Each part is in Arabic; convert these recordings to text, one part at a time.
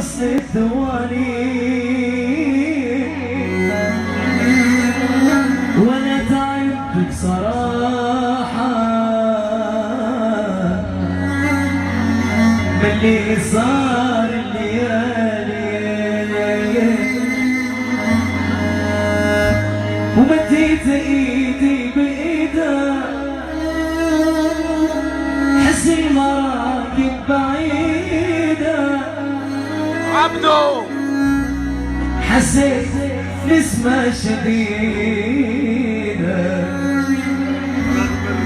وصل الثواني وانا تعبت بصراحة من اللي صار الليالي ومديت ايدي بايدها حس المراكب بعيدة عبدو حسيت نسمة شديدة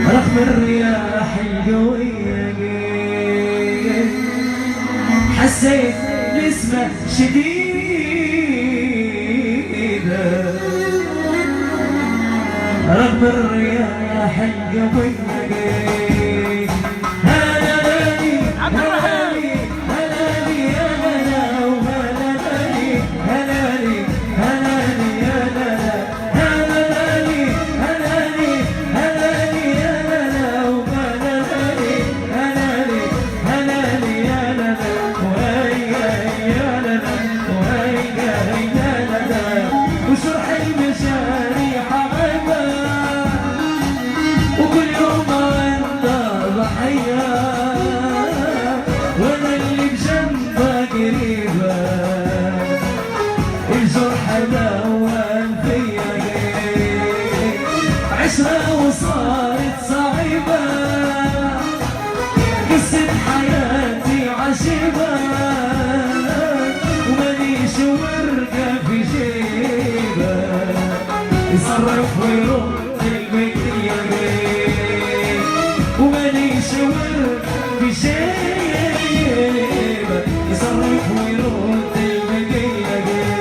رغم الرياح القوية حسيت نسمة شديدة رغم الرياح القوية وصارت صعبة قصة حياتي عجيبة وماليش ورقة في جيبة يصرف ويرد البيتية وماليش ورقة في جيبة يصرف ويرد البيتية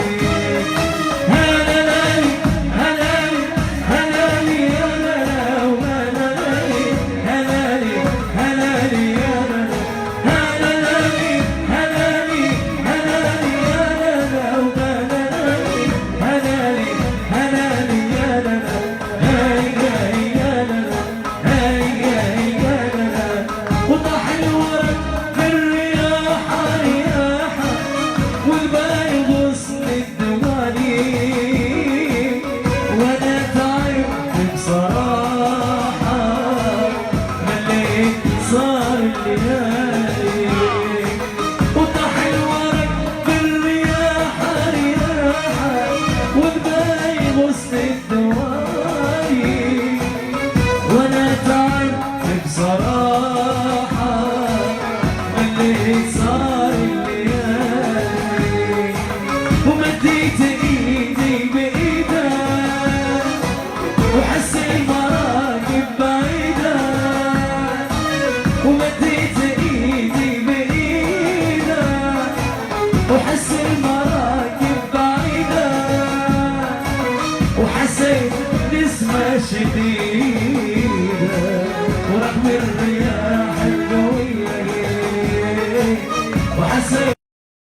وطاح الورق بالرياح رياحة والبايب وسط الدوالي وانا تعبت بصراحة من اللي صار الليالي ومديت ايدي بايدها وحس المراكب بعيدة ومديت وحس المراكب بعيدة وحسيت نسمة شديدة